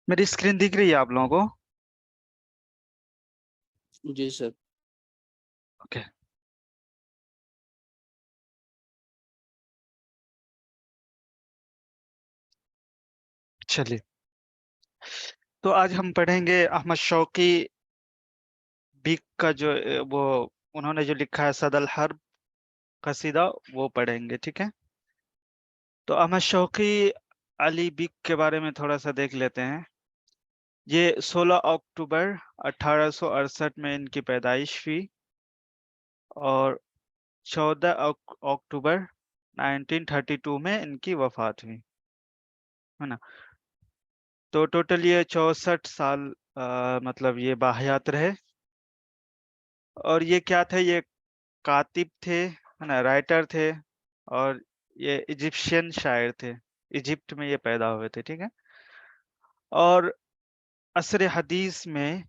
मेरी स्क्रीन दिख रही है आप लोगों को? जी सर। ओके, चलिए। तो आज हम पढ़ेंगे अहमद शौकी बीक का जो वो उन्होंने जो लिखा है सदल हर्ब कसीदा, वो पढ़ेंगे, ठीक है। तो अहमद शौकी अली बीक के बारे में थोड़ा सा देख लेते हैं। ये 16 अक्टूबर 1868 में इनकी पैदाइश हुई और 14 अक्टूबर 1932 में इनकी वफात हुई, है ना। तो टोटल ये 64 साल मतलब ये बाहयात रहे। और ये क्या थे? ये कातिब थे, है ना, राइटर थे। और ये इजिप्शियन शायर थे। इजिप्ट में ये पैदा हुए थे, ठीक है। और असर हदीस में,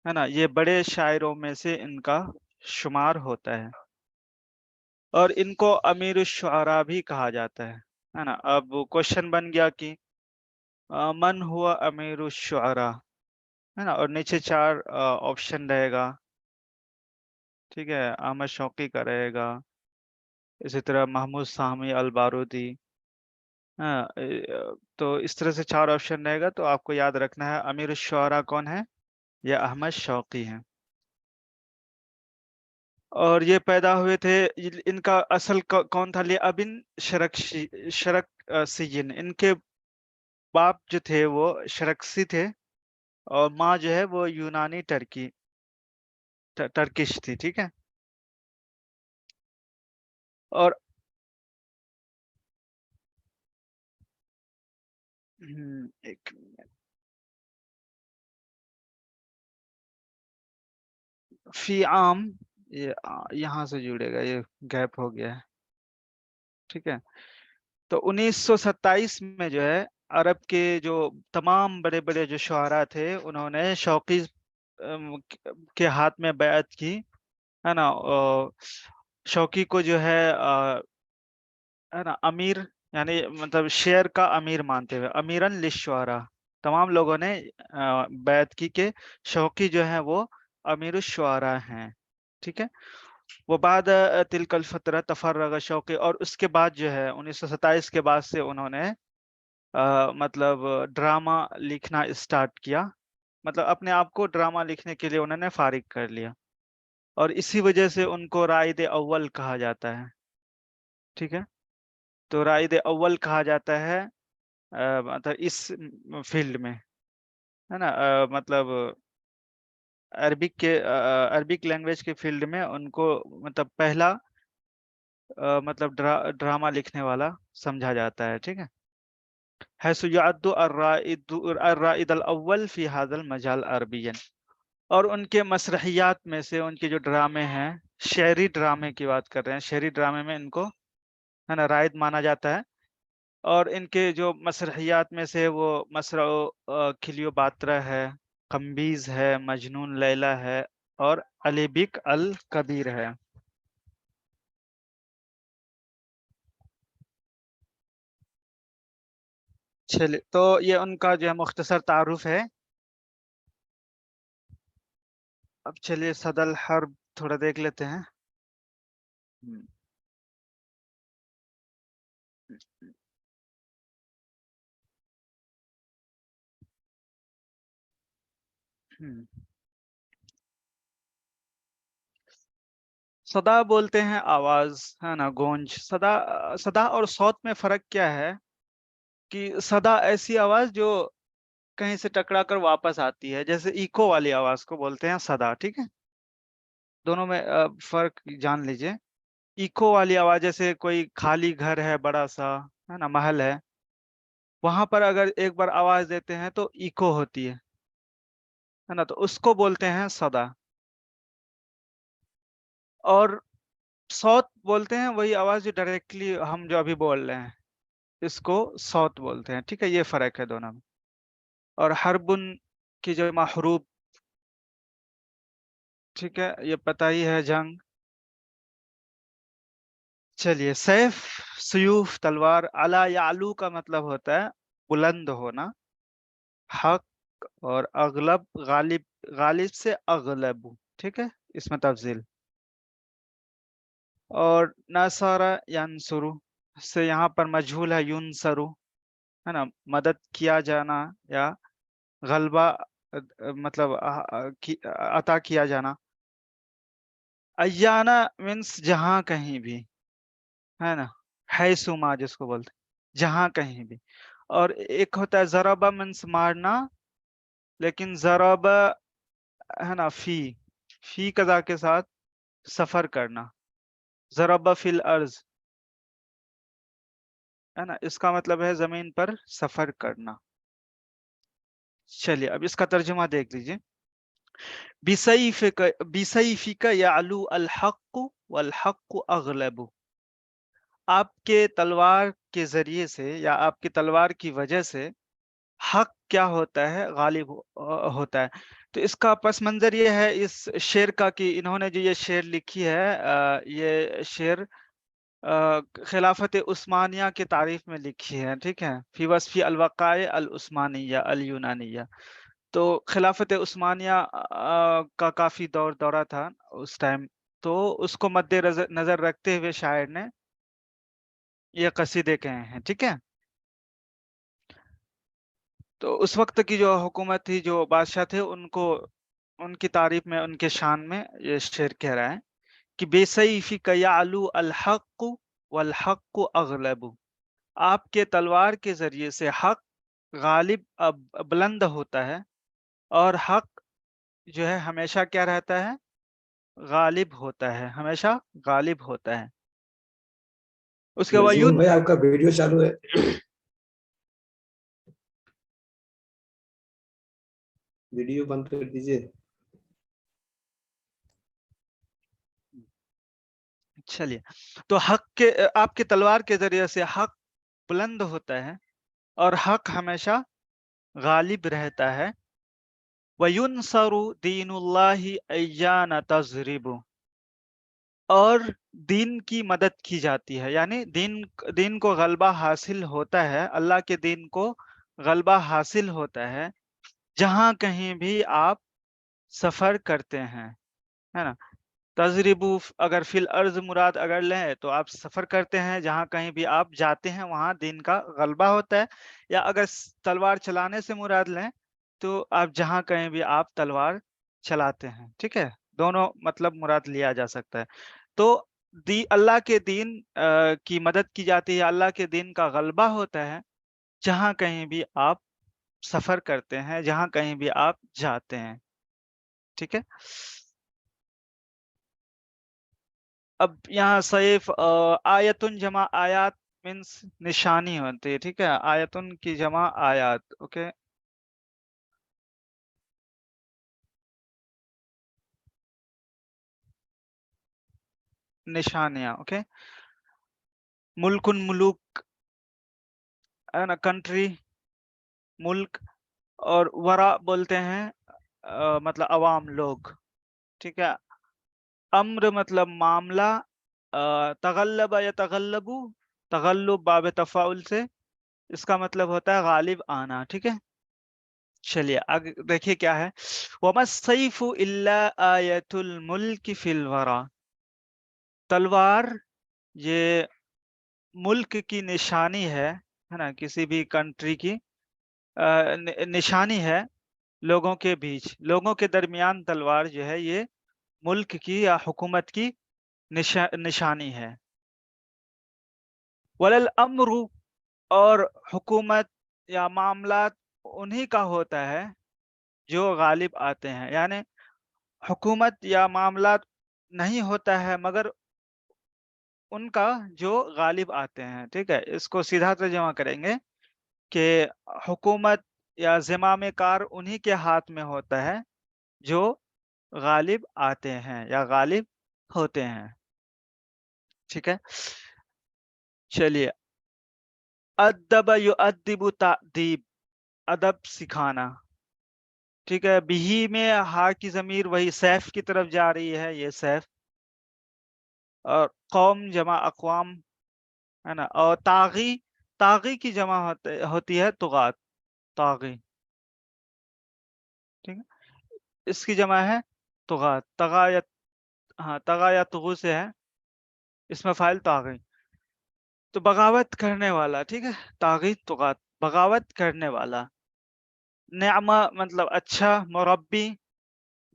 है ना, ये बड़े शायरों में से इनका शुमार होता है। और इनको अमीर शुआरा भी कहा जाता है ना। अब क्वेश्चन बन गया कि मन हुआ अमीर शुआरा, है ना। और नीचे चार ऑप्शन रहेगा, ठीक है। अहमद शौकी का रहेगा, इसी तरह महमूद साहमी अल बारूदी। हाँ, तो इस तरह से चार ऑप्शन रहेगा। तो आपको याद रखना है अमीर शुआरा कौन है, या अहमद शौकी हैं। और ये पैदा हुए थे, इनका असल कौन था? लियाबिन शरक सिजिन। इनके बाप जो थे वो शरक्सी थे, और माँ जो है वो यूनानी टर्किश थी, ठीक है। और एक मिनट। फी आम, ये यहाँ से जुड़ेगा, ये गैप हो गया है, ठीक है। तो 1927 में जो है, अरब के जो तमाम बड़े बड़े जो शुआरा थे, उन्होंने शौकी के हाथ में बैअत की, है ना। शौकी को जो है ना, अमीर, यानी मतलब शेर का अमीर मानते हुए, अमीरन लिश्वारा, तमाम लोगों ने बैत की के शौकी जो है वो अमीर शुआरा हैं, ठीक है। वो बाद तिलकल फतरा तफर्रग शौकी, और उसके बाद जो है 1927 के बाद से उन्होंने मतलब ड्रामा लिखना स्टार्ट किया। मतलब अपने आप को ड्रामा लिखने के लिए उन्होंने फारिग कर लिया, और इसी वजह से उनको राइद अव्वल कहा जाता है, ठीक है। तो राइद अव्वल कहा जाता है मतलब इस फील्ड में, है ना। मतलब अरबिक लैंग्वेज के फील्ड में उनको मतलब पहला मतलब ड्रामा लिखने वाला समझा जाता है, ठीक है। हैसुयादु अर्राइद अल अव्वल फी हादल मजाल अरबियन। और उनके मसरहियात में से, उनके जो ड्रामे हैं, शेरी ड्रामे की बात कर रहे हैं, शेरी ड्रामे में इनको, है ना, राइद माना जाता है। और इनके जो मसरहियात में से वो मसरा खिलियोबात्रा है, कम्बीज है, मजनून लैला है, और अलीबिक अल कबीर है। चलिए, तो ये उनका जो है मुख्तसर तारुफ है। अब चलिए सदल हर्ब थोड़ा देख लेते हैं। हम्म, हम्म। सदा बोलते हैं आवाज, है ना, गूंज। सदा, सदा और सौत में फर्क क्या है? कि सदा ऐसी आवाज जो कहीं से टकरा कर वापस आती है, जैसे इको वाली आवाज को बोलते हैं सदा, ठीक है। दोनों में फर्क जान लीजिए। इको वाली आवाज, जैसे कोई खाली घर है बड़ा सा, है ना, महल है, वहां पर अगर एक बार आवाज देते हैं तो इको होती है ना, तो उसको बोलते हैं सदा। और सौत बोलते हैं वही आवाज जो डायरेक्टली हम जो अभी बोल रहे हैं, इसको सौत बोलते हैं, ठीक है। ये फर्क है दोनों में। और हरबुन की जो महरूब, ठीक है, ये पता ही है, जंग। चलिए, सैफ, सुयूफ, तलवार। अला या आलू का मतलब होता है बुलंद होना, حق اور اغلب غالب، غالب سے اغلب، ٹھیک ہے، اس میں تفضیل. اور نصارہ ینصرو سے یہاں پر مجہول ہے ینصرو، ہے نا، مدد کیا جانا یا غلبہ مطلب عطا کیا جانا. ایانا مینس جہاں کہیں بھی، ہے نا، حیثما جس کو بولتے ہیں، جہاں کہیں بھی. اور ایک ہوتا ہے ضربہ مینس مارنا، لیکن ضربہ ہے نا فی قضا کے ساتھ سفر کرنا. ضربہ فی الارض، ہے نا، اس کا مطلب ہے زمین پر سفر کرنا. چلیے اب اس کا ترجمہ دیکھ لیجیے. بِسَيْفِكَ يَعْلُو الْحَقُّ وَالْحَقُّ أَغْلَبُ. آپ کے تلوار کے ذریعے سے یا آپ کی تلوار کی وجہ سے حق کیا ہوتا ہے؟ غالب ہوتا ہے. تو اس کا پس منظر یہ ہے اس شعر کا کہ انہوں نے جو یہ شعر لکھی ہے، یہ شعر خلافت عثمانیہ کی تعریف میں لکھی ہے، ٹھیک ہے، فی وصف الوقائع العثمانیہ الیونانیہ. تو خلافت عثمانیہ کا کافی دورہ تھا اس ٹائم، تو اس کو مد نظر رکھتے ہوئے شاعر نے یہ قصیدے کہے ہیں، ٹھیک ہے. تو اس وقت کی جو حکومت تھی، جو بادشاہ تھے، ان کی تعریف میں، ان کے شان میں یہ شعر کہہ رہا ہے کہ بے سیفک یعلو الحق والحق اغلب. آپ کے تلوار کے ذریعے سے حق غالب بلند ہوتا ہے، اور حق جو ہے ہمیشہ کیا رہتا ہے؟ غالب ہوتا ہے، ہمیشہ غالب ہوتا ہے. اس کے بعد نظیم بھائی آپ کا ویڈیو چالو ہے، ویڈیو بند کر دیجئے. چلیے، تو حق کے، آپ کے تلوار کے ذریعے سے حق بلند ہوتا ہے اور حق ہمیشہ غالب رہتا ہے. وَيُنْصَرُ دِينُ اللَّهِ أَيَّانَ تَضْرِبُ. اور دین کی مدد کی جاتی ہے، یعنی دین کو غلبہ حاصل ہوتا ہے، اللہ کے دین کو غلبہ حاصل ہوتا ہے جہاں کہیں بھی آپ سفر کرتے ہیں، ہے نا. تجربو اگر فی الارض مراد اگر لیں تو آپ سفر کرتے ہیں، جہاں کہیں بھی آپ جاتے ہیں وہاں دین کا غلبہ ہوتا ہے. یا اگر تلوار چلانے سے مراد لیں تو آپ جہاں کہیں بھی آپ تلوار چلاتے ہیں، ٹھیک ہے، دونوں مطلب مراد لیا جا سکتا ہے. تو اللہ کے دین کی مدد کی جاتی ہے، اللہ کے دین کا غلبہ ہوتا ہے جہاں کہیں بھی آپ سفر کرتے ہیں، جہاں کہیں بھی آپ جاتے ہیں، ٹھیک ہے. اب یہاں سیف آیتن جمع آیات مینس نشانی ہوتی ہے، ٹھیک ہے، آیتن کی جمع آیات، اوکے. نشانیاں، اوکے. ملکن ملوک، ہے نا، کنٹری، ملک. اور ورا بولتے ہیں مطلب عوام، لوگ، ٹھیک ہے. امر مطلب معاملہ. تغلب یا تغلبو، تغلب باب تفاعل سے، اس کا مطلب ہوتا ہے غالب آنا، ٹھیک ہے. چلیے آگے دیکھیے کیا ہے. وَمَا السَّيْفُ إِلَّا آیَةُ الْمُلْكِ فِي الْوَرَى. تلوار یہ ملک کی نشانی ہے نا، کسی بھی کنٹری کی نشانی ہے لوگوں کے بیچ، لوگوں کے درمیان تلوار جو ہے یہ ملک کی یا حکومت کی نشانی ہے. وَلَلْأَمْرُ، اور حکومت یا معاملات انہی کا ہوتا ہے جو غالب آتے ہیں، یعنی حکومت یا معاملات نہیں ہوتا ہے مگر ان کا جو غالب آتے ہیں، ٹھیک ہے. اس کو سیدھا ترجمہ کریں گے کہ حکومت یا زمام کار انہی کے ہاتھ میں ہوتا ہے جو غالب آتے ہیں یا غالب ہوتے ہیں، ٹھیک ہے. چلیے، ادب یؤدب تأدیب، ادب سکھانا، ٹھیک ہے. بہی میں ہا کی ضمیر وہی سیف کی طرف جا رہی ہے، یہ سیف. اور قوم جمع اقوام، ہے نا. اور طاغی، طاغی کی جمع ہوتی ہے طغات، طاغی. ٹھیک ہے، اس کی جمع ہے طغات، تغایت، ہاں تغا یا طغو سے ہے، اس میں فاعل طاغی، تو بغاوت کرنے والا، ٹھیک ہے، طاغی طغات، بغاوت کرنے والا. نعمہ مطلب اچھا، مربی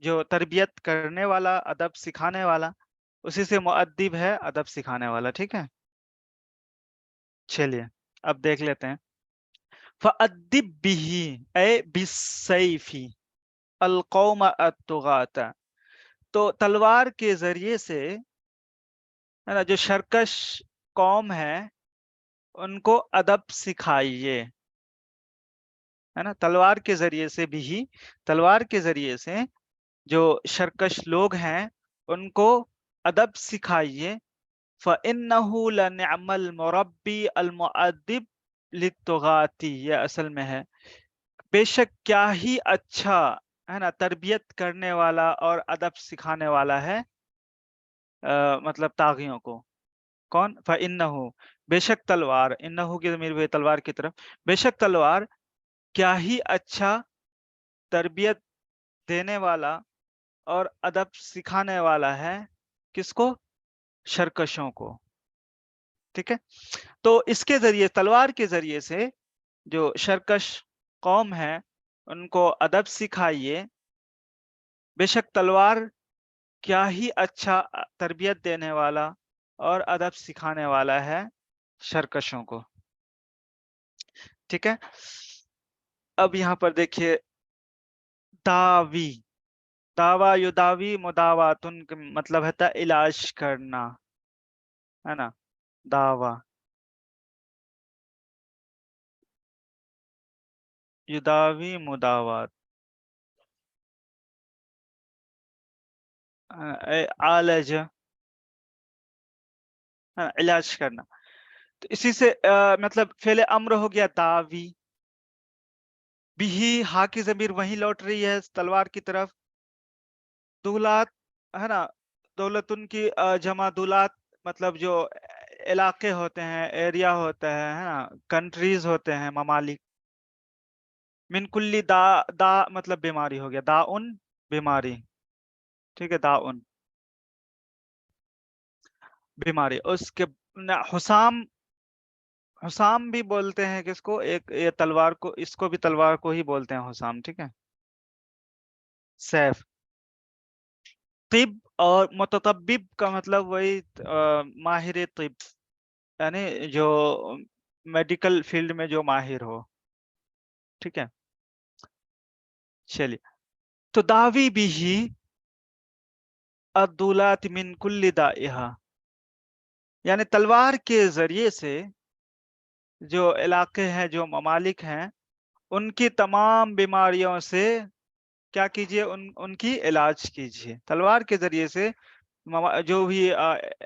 جو تربیت کرنے والا، ادب سکھانے والا، اسی سے مؤدب ہے ادب سکھانے والا. ٹھیک ہے، چلیے اب دیکھ لیتے ہیں. فَأَدِّبْ بِهِ اے بِالسَّيْفِ الْقَوْمَ الطُّغَاةَ، تو تلوار کے ذریعے سے ہے نا جو شرکش قوم ہے ان کو ادب سکھائیے، ہے نا، تلوار کے ذریعے سے بھی، تلوار کے ذریعے سے جو شرکش لوگ ہیں ان کو ادب سکھائیے. فَإِنَّهُ لَنِعْمَ الْمُرَبِّي الْمُؤَدِّبُ لِلطُّغَاةِ، یہ اصل میں ہے، بے شک کیا ہی اچھا ہے نا تربیت کرنے والا اور ادب سکھانے والا ہے مطلب طاغیوں کو. کون؟ فَإِنَّهُ، بے شک تلوار، انہو کی ضمیر بھی تلوار کی طرف، بے شک تلوار کیا ہی اچھا تربیت دینے والا اور ادب سکھانے والا ہے، کس کو؟ شرکشوں کو. ٹھیک ہے، تو اس کے ذریعے، تلوار کے ذریعے سے جو شرکش قوم ہے ان کو ادب سکھائیے، بے شک تلوار کیا ہی اچھا تربیت دینے والا اور ادب سکھانے والا ہے شرکشوں کو. ٹھیک ہے، اب یہاں پر دیکھیے داوی، داوا یداوی مداواتن کا مطلب ہے علاج کرنا، ہے نا، داوا یداوی مداوات، عالج، علاج کرنا. تو اسی سے مطلب فعل امر ہو گیا داوی، بھی ہا کی ضمیر وہیں لوٹ رہی ہے تلوار کی طرف. دولات، ہے نا، دولتن کی جمع دولات، مطلب جو علاقے ہوتے ہیں، ایریا ہوتا ہے نا، کنٹریز ہوتے ہیں، ممالک. من کلی دا، دا مطلب بیماری ہو گیا، دا ان بیماری، ٹھیک ہے، دا ان بیماری. اس کے حسام، حسام بھی بولتے ہیں کس کو؟ ایک یہ تلوار کو، اس کو بھی تلوار کو ہی بولتے ہیں حسام. ٹھیک ہے، سیف. طب اور متطبب کا مطلب وہی ماہر طب، یعنی جو میڈیکل فیلڈ میں جو ماہر ہو. ٹھیک ہے، چلیے. تو داوی بھی ہی الدولات من کل دائہا، یعنی تلوار کے ذریعے سے جو علاقے ہیں، جو ممالک ہیں، ان کی تمام بیماریوں سے کیا کیجئے؟ ان کی علاج کیجئے. تلوار کے ذریعے سے جو بھی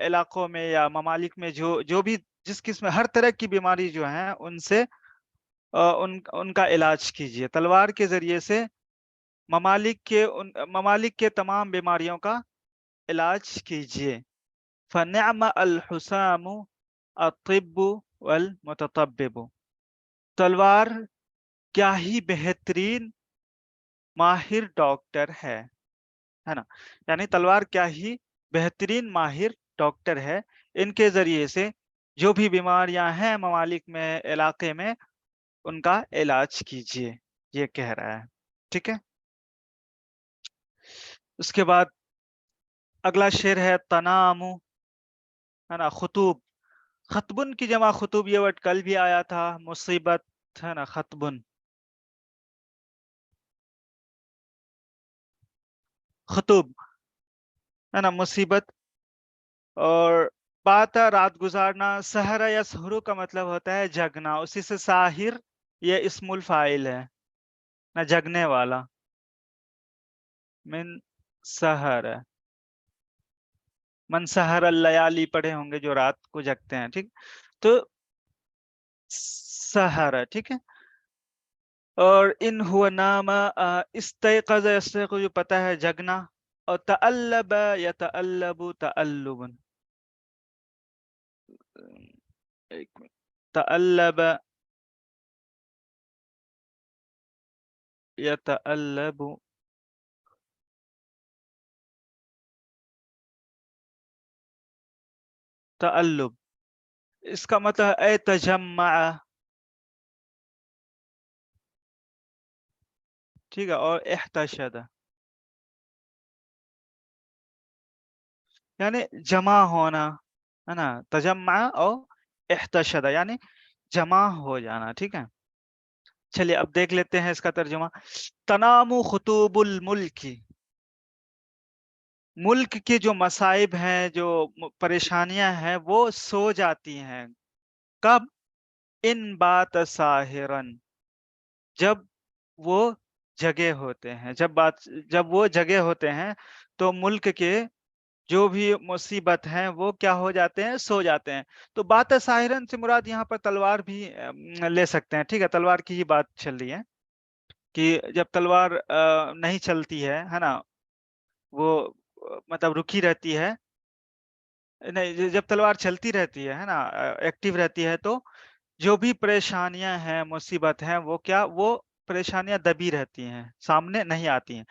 علاقوں میں یا ممالک میں جو بھی جس قسم، ہر طرح کی بیماری جو ہیں ان سے ان کا علاج کیجئے. تلوار کے ذریعے سے ممالک کے تمام بیماریوں کا علاج کیجئے. فَنِعْمَ الْحُسَامُ الطِّبُّ وَالْمُتَطَبِّبُ، تلوار کیا ہی بہترین ماہر ڈاکٹر ہے نا، یعنی تلوار کیا ہی بہترین ماہر ڈاکٹر ہے. ان کے ذریعے سے جو بھی بیماریاں ہیں ممالک میں، علاقے میں، ان کا علاج کیجئے، یہ کہہ رہا ہے. ٹھیک ہے، اس کے بعد اگلا شعر ہے تنام، ہے نا، خطوب. خطبن کی جمع خطوب، یہ ورڈ کل بھی آیا تھا، مصیبت، ہے نا، خطبن، خطوب، ہے نا، مصیبت. اور بات رات گزارنا. سحر یا سحرو کا مطلب ہوتا ہے جگنا، اسی سے ساحر یہ اسم الفاعل ہے نا، جگنے والا. من سحر، من سحر اللیالی پڑھے ہوں گے جو رات کو جگتے ہیں. ٹھیک، تو سحر، ٹھیک ہے. اور ان ہوا نام، استيقظ يستيقظ جو پتہ ہے جگنا. اور تألب يتألب تألبا، ایک منٹ، تألب يتألب तअल्लुब, इसका मतलब है तजम्मा, ठीक है, और इहतशद यानी जमा होना, है ना, तजम्मा और इहतशद यानी जमा हो जाना, ठीक है। चलिए अब देख लेते हैं इसका तर्जुमा। तनामु खुतूबुल मुल्की, मुल्क के जो मसाइब हैं, जो परेशानियां हैं, वो सो जाती हैं। कब? इन बात साहिरन, जब वो जगह होते हैं, जब वो जगह होते हैं, तो मुल्क के जो भी मुसीबत हैं वो क्या हो जाते हैं, सो जाते हैं। तो बात साहिरन से मुराद यहाँ पर तलवार भी ले सकते हैं, ठीक है, तलवार की ही बात चल रही है कि जब तलवार नहीं चलती है ना, वो मतलब रुकी रहती है, नहीं, जब तलवार चलती रहती है ना, एक्टिव रहती है, तो जो भी परेशानियां हैं, मुसीबत हैं, वो क्या, वो परेशानियां दबी रहती हैं, सामने नहीं आती हैं।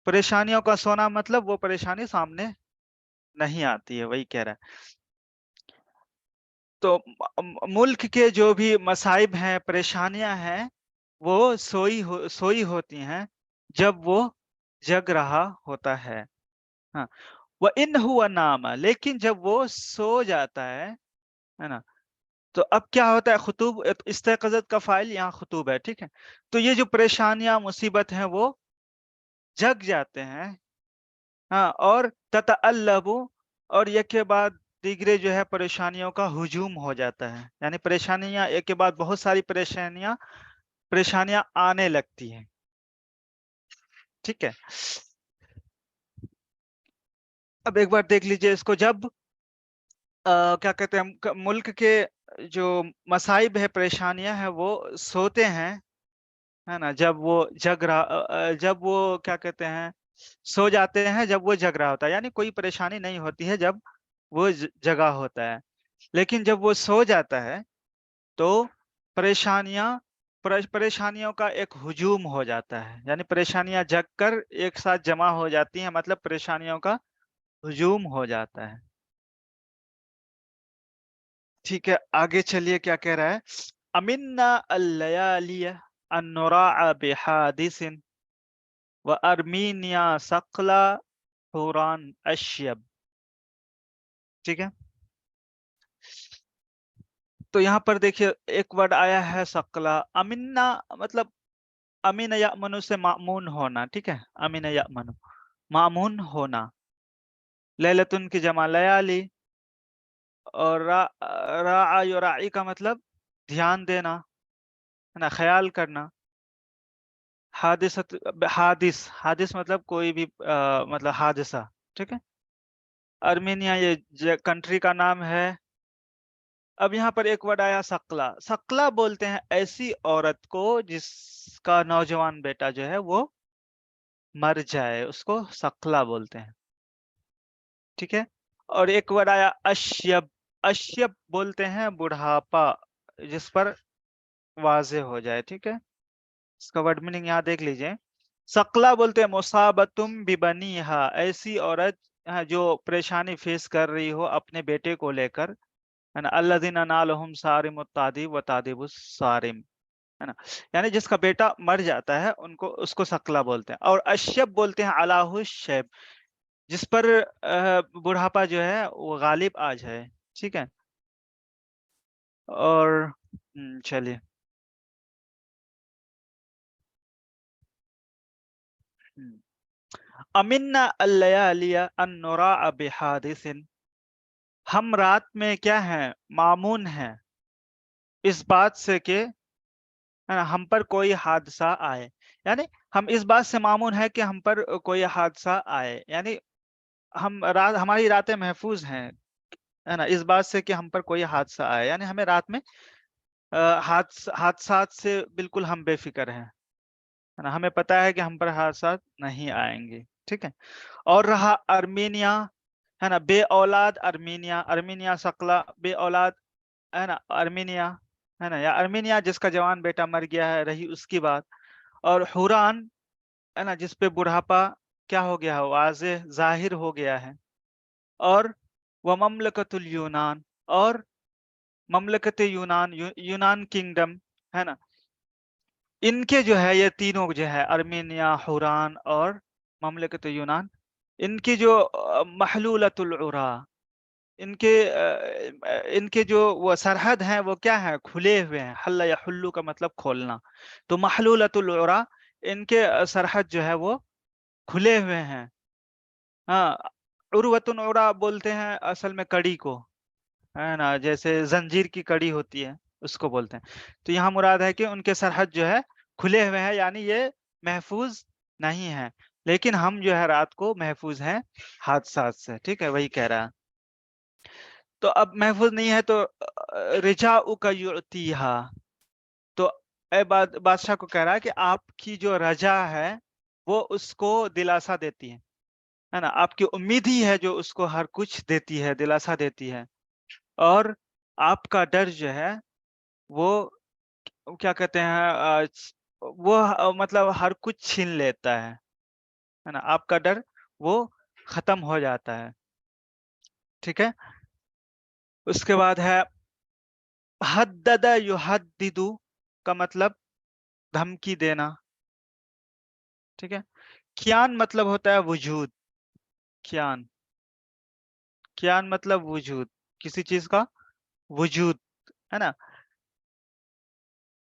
परेशानियों का सोना मतलब वो परेशानी सामने नहीं आती है, वही कह रहा है। तो मुल्क के जो भी मसाइब हैं, परेशानियां हैं, वो सोई होती हैं जब वो जग रहा होता है। हाँ, वह इन हुआ नाम, लेकिन जब वो सो जाता है ना, तो अब क्या होता है, खुतूब, इस्तेक़ज़त का फाइल यहाँ खुतूब है, ठीक है। तो ये जो परेशानियां, मुसीबत हैं, वो जग जाते हैं, हाँ, और ततअल्लबु, और एक के बाद दीगरे जो है परेशानियों का हुजूम हो जाता है, यानी परेशानियां एक के बाद बहुत सारी परेशानियां परेशानियां आने लगती हैं, ठीक है। अब एक बार देख लीजिए इसको, जब क्या कहते हैं, मुल्क के जो मसाइब है, परेशानियां हैं, वो सोते हैं, है ना, जब वो क्या कहते हैं, सो जाते हैं जब वो जग रहा होता है, यानी कोई परेशानी नहीं होती है जब वो जगा होता है। लेकिन जब वो सो जाता है, तो परेशानियां परेशानियों का एक हुजूम हो जाता है, यानी परेशानियां जग कर एक साथ जमा हो जाती हैं, मतलब परेशानियों का हुजूम हो जाता है, ठीक है। आगे चलिए क्या कह रहा है। अमिन्ना अल्लयालिया अन्नुराअ बिहादिसिन व अर्मीनिया सकला हुरान अश्यब, ठीक है। तो यहाँ पर देखिए एक वर्ड आया है सकला, अमिन्ना मतलब अमीन यमनु से मामून होना, ठीक है, अमीन यमनु मामून होना, लैलतुन की जमा लयाली, और राआ युराई का मतलब ध्यान देना, है ना, ख्याल करना। हादिसत, हादिस मतलब कोई भी मतलब हादसा, ठीक है। अर्मेनिया ये कंट्री का नाम है। अब यहाँ पर एक वर्ड आया सकला, सकला बोलते हैं ऐसी औरत को जिसका नौजवान बेटा जो है वो मर जाए, उसको सकला बोलते हैं, ठीक है। और एक वर्ड आया अश्यब, अश्यब बोलते हैं बुढ़ापा, जिस पर वाजे हो जाए, ठीक है। इसका वर्ड मीनिंग यहाँ देख लीजिए। सकला बोलते हैं मुसाबतुम बिबनीहा, ऐसी औरत जो परेशानी फेस कर रही हो अपने बेटे को लेकर, है ना, अल्लज़ीना नालहुम सारिम तादिब व तादिबुस सारिम, है ना, यानी जिसका बेटा मर जाता है उनको, उसको सकला बोलते हैं। और अश्यब बोलते हैं अलाहुश शैब, जिस पर बुढ़ापा जो है वो गालिब आ जाए, ठीक है। और चलिए, अमिन्ना अल्लयालिया अन्नुरा बिहादिसिन, हम रात में क्या है, मामून है इस बात से कि, है ना, हम पर कोई हादसा आए, यानी हम इस बात से मामून है कि हम पर कोई हादसा आए, यानी हमारी रातें महफूज हैं, है ना, इस बात से कि हम पर कोई हादसा आए, यानी हमें रात में हादसात से बिल्कुल हम बेफिक्र हैं, है ना, हमें पता है कि हम पर हादसा नहीं आएंगे, ठीक है। और रहा अर्मीनिया, है ना, बे औलाद अर्मीनिया, अर्मीनिया सकला बे औलाद, है ना, अर्मीनिया, है ना, या अर्मीनिया जिसका जवान बेटा मर गया है, रही उसकी बात। और हुरान, है ना, जिस पे बुढ़ापा क्या हो गया है, वाज़ेह जाहिर हो गया है। और व ममलकतुल यूनान, और ममलकत यूनान, यूनान किंगडम है ना, इनके जो है ये तीनों जो है अर्मेनिया, हुरान और ममलकत यूनान, इनकी जो महलूलतुल उरा, इनके जो वो सरहद हैं वो क्या है, खुले हुए हैं। हल्ला या हुल्लू का मतलब खोलना, तो महलूलतुल उरा, इनके सरहद जो है वो खुले हुए हैं। हाँ, उर्वतुन उरा बोलते हैं असल में कड़ी को, है ना, जैसे जंजीर की कड़ी होती है उसको बोलते हैं। तो यहाँ मुराद है कि उनके सरहद जो है खुले हुए हैं, यानी ये महफूज नहीं है, लेकिन हम जो है रात को महफूज हैं हादसात से। ठीक है, वही कह रहा है। तो अब महफूज नहीं है तो रिजा का युतिहा, तो बादशाह को कह रहा है कि आपकी जो रजा है वो उसको दिलासा देती है ना, आपकी उम्मीद ही है जो उसको हर कुछ देती है, दिलासा देती है। और आपका डर जो है वो क्या कहते हैं, वो मतलब हर कुछ छीन लेता है ना, आपका डर वो खत्म हो जाता है। ठीक है, उसके बाद है हद्दद युहद्दिदु, का मतलब धमकी देना। ठीक है, कियान मतलब होता है वजूद, कियान, कियान मतलब वजूद, किसी चीज का वजूद, है ना।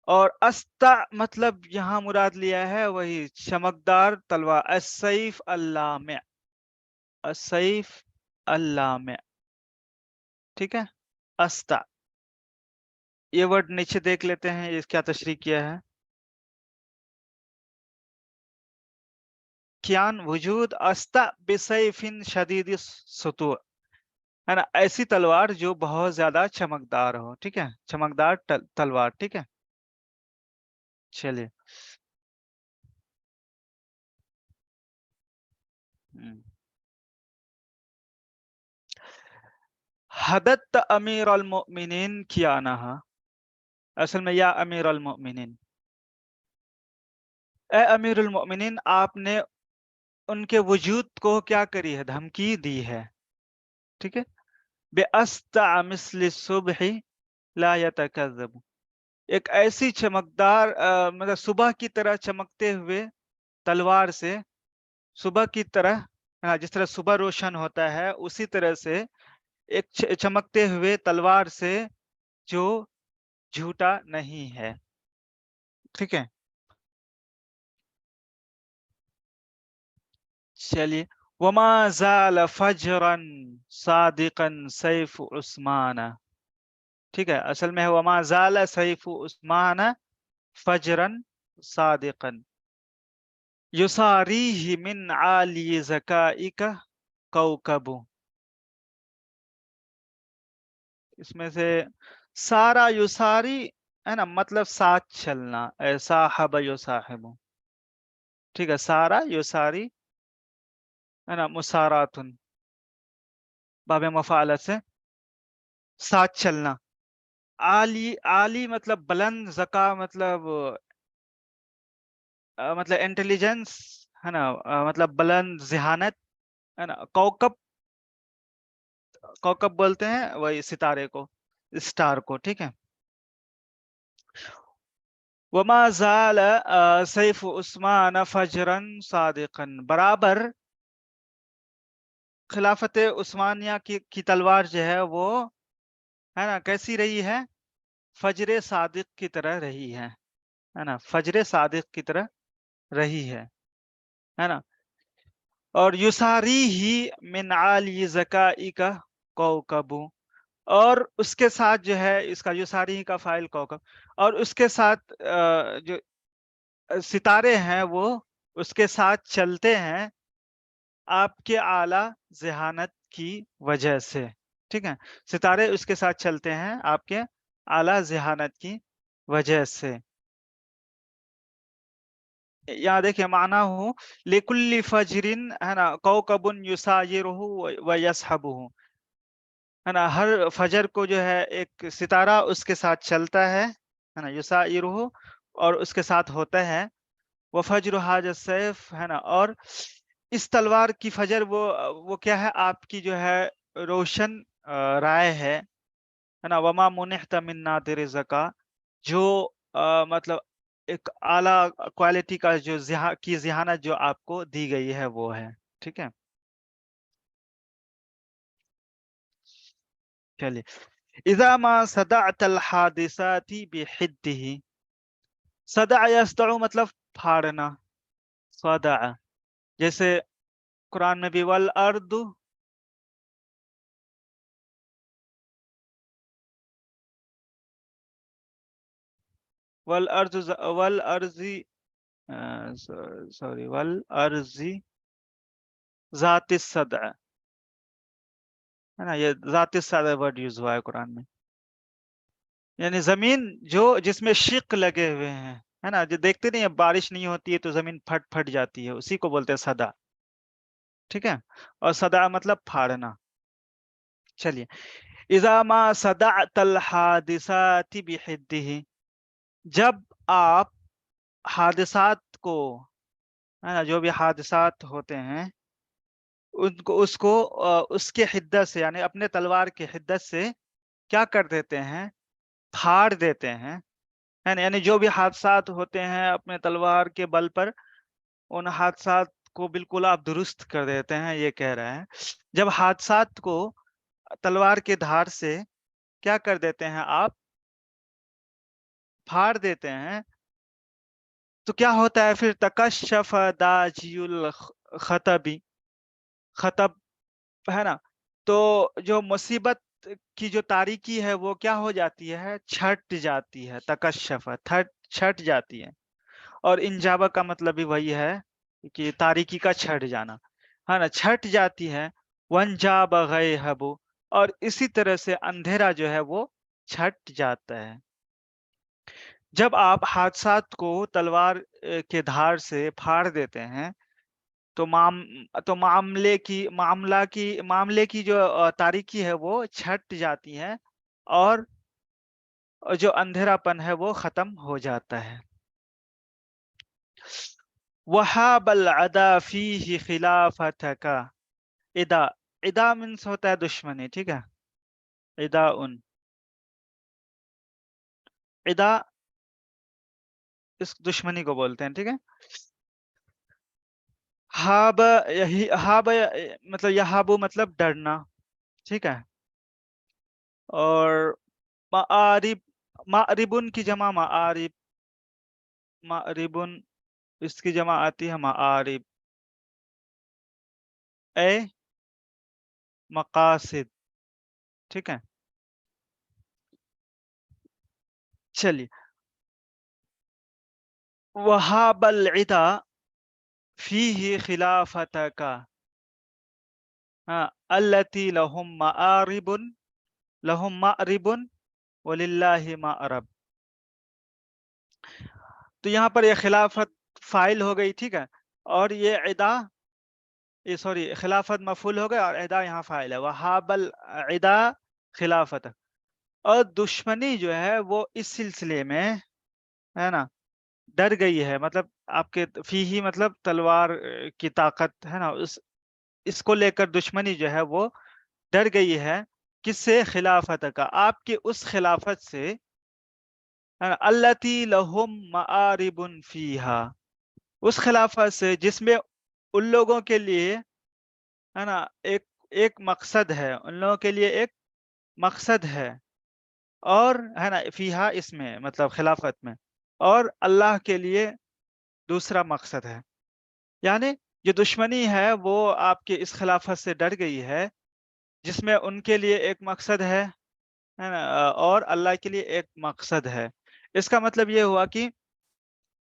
और अस्ता मतलब यहाँ मुराद लिया है वही चमकदार तलवार, असैफ अल्लाम, असैफ अल्लाम। ठीक है, अस्ता, ये वर्ड नीचे देख लेते हैं ये क्या तशरीह किया है। कियान वजूद, अस्ता बिसैफिन शदीद सुतूर, है ना, ऐसी तलवार जो बहुत ज्यादा चमकदार हो। ठीक है, चमकदार तलवार। ठीक है, चलिए। हम्म। हदत अमीर अल मोमिनीन किया नहा, असल में या अमीर अल मोमिनीन, ए अमीर अल मोमिनीन, आपने उनके वजूद को क्या करी है, धमकी दी है। ठीक है, बेअस्ता मिस्ल सुबह ला यतकज़्ज़ब, एक ऐसी चमकदार मतलब सुबह की तरह चमकते हुए तलवार से, सुबह की तरह, हाँ, जिस तरह सुबह रोशन होता है उसी तरह से एक चमकते हुए तलवार से जो झूठा नहीं है। ठीक है, चलिए। वमा ज़ाल फजरन सादिकन सैफ उस्मान, ठीक है, असल में है वमा ज़ाल सैफ उस्मान फजरन सादिकन युसारीह मिन आली ज़काइका कौकबु, इसमें से सारा युसारी, है ना, मतलब साथ चलना, ऐसा हब युसाहिबु। ठीक है, सारा युसारी, है ना, मुसारातुन, बाबे मफालत से साथ चलना। आली, आली मतलब बुलंद, ज़का मतलब इंटेलिजेंस, है ना, मतलब बुलंद ज़हानत, है ना। कौकब, कौकब बोलते हैं वही सितारे को, स्टार को। ठीक है, वमा ज़ाल सैफ उस्मान फजरन सादिकन, बराबर खिलाफत उस्मानिया की तलवार जो है वो, है ना, कैसी रही है, फजरे सादिक की तरह रही है ना, फजरे सादिक की तरह रही है ना। और युसारी ही मिन आली ज़काई का कौकबु, और उसके साथ जो है, इसका युसारी का फाइल कौकब, और उसके साथ जो सितारे हैं वो उसके साथ चलते हैं आपके आला ज़हानत की वजह से। ठीक है, सितारे उसके साथ चलते हैं आपके आला ज़हानत की वजह से। यहाँ देखिए माना हो, लिकुल्ली फजरिन, है ना, कौकबुन युसायिरुहु व यसहबुहु, है ना, हर फजर को जो है एक सितारा उसके साथ चलता है ना, युसायिरुहु, और उसके साथ होता है। वो फजर हाज सैफ, है ना, और इस तलवार की फजर वो क्या है, आपकी जो है रोशन राय है ना। वमा मुनिहता मिन नादिर ज़का, जो मतलब एक आला क्वालिटी का जो ज़िहानत जो आपको दी गई है वो है। ठीक है, चलिए। इज़ा मा सदअतल हादिसाति बिहिद्दिही, सदअ यस्दअु मतलब फाड़ना, सदअ। जैसे कुरान में भी वल अर्दु, वल अर्जु वल अर्जी, सॉरी, वल अर्जी जातिस सदअ, है ना। ये जातिस सदअ वर्ड यूज हुआ है कुरान में, यानी जमीन जो जिसमें शिक लगे हुए हैं, है ना। जो देखते नहीं है, बारिश नहीं होती है तो जमीन फट फट जाती है, उसी को बोलते हैं सदा। ठीक है, और सदा मतलब फाड़ना। चलिए, इज़ा मा सदअतल हादिसाति बिहिद्दिही, जब आप हादिसात को, है ना, जो भी हादिसात होते हैं उनको उसको उसके हिद्दत से, यानी अपने तलवार के हिद्दत से क्या कर देते हैं, फाड़ देते हैं, है ना। यानी जो भी हादसात होते हैं अपने तलवार के बल पर, उन हादसात को बिल्कुल आप दुरुस्त कर देते हैं, ये कह रहे हैं। जब हादसात को तलवार के धार से क्या कर देते हैं आप, फाड़ देते हैं, तो क्या होता है फिर, तकश्शफ दाजियुल खतबी, खतब, है ना। तो जो मुसीबत की जो तारीकी है वो क्या हो जाती है, छट जाती है, तकश्शफ, थट छट जाती है। और इंजाबा का मतलब भी वही है कि तारीकी का छट जाना, है ना, छट जाती है। वंजाब गैहबु, और इसी तरह से अंधेरा जो है वो छट जाता है। जब आप हादसात को तलवार के धार से फाड़ देते हैं, तो मामले की जो तारीकी है वो छट जाती है, और जो अंधेरापन है वो खत्म हो जाता है। वहाबल अदा फीही खिलाफतका, इदा, इदा मीन्स होता है दुश्मनी। ठीक है, इदा उन, इदा इस दुश्मनी को बोलते हैं। ठीक है, हाब, यही हाब मतलब यहाबू मतलब डरना। ठीक है, और मारिब, मारिबुन की जमा मारिब, मारिबुन इसकी जमा आती है मारिब, ए मकासिद। ठीक है, चलिए। वहाबल इदा फीही खिलाफतका, हाँ, अल्लती लहुम मारिबुन वलिल्लाहि मारब। तो यहाँ पर ये खिलाफत फाइल हो गई। ठीक है, और ये इदा, ये सॉरी, खिलाफत मफूल हो गया और इदा यहाँ फाइल है। वहाबल इदा खिलाफत, और दुश्मनी जो है वो इस सिलसिले में, है ना, डर गई है। मतलब आपके फीही मतलब तलवार की ताकत, है ना, उस इसको लेकर दुश्मनी जो है वो डर गई है। किससे, खिलाफत का, आपके उस खिलाफत से, है ना, अल्लती लहुम मारिबुन फीहा, उस खिलाफत से जिसमें उन लोगों के लिए, है ना, एक एक मकसद है, उन लोगों के लिए एक मकसद है, और है ना, फीहा इसमें मतलब खिलाफत में, और अल्लाह के लिए दूसरा मकसद है। यानी जो दुश्मनी है वो आपके इस खिलाफत से डर गई है, जिसमें उनके लिए एक मकसद है ना, और अल्लाह के लिए एक मकसद है। इसका मतलब ये हुआ कि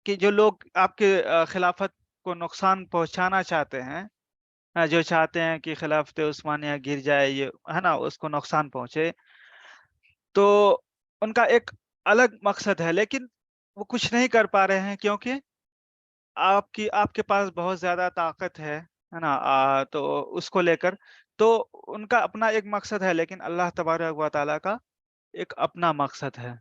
जो लोग आपके खिलाफत को नुकसान पहुंचाना चाहते हैं, जो चाहते हैं कि खिलाफत उस्मानिया गिर जाए, ये, है ना, उसको नुकसान पहुंचे, तो उनका एक अलग मकसद है, लेकिन वो कुछ नहीं कर पा रहे हैं, क्योंकि आपके पास बहुत ज्यादा ताकत है ना, तो उसको लेकर, तो उनका अपना एक मकसद है, लेकिन अल्लाह तबारक व तआला का एक अपना मकसद है।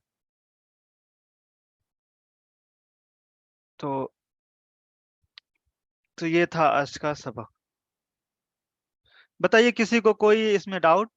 तो तो ये था आज का सबक। بتائیے کسی کو کوئی اس میں ڈاؤٹ؟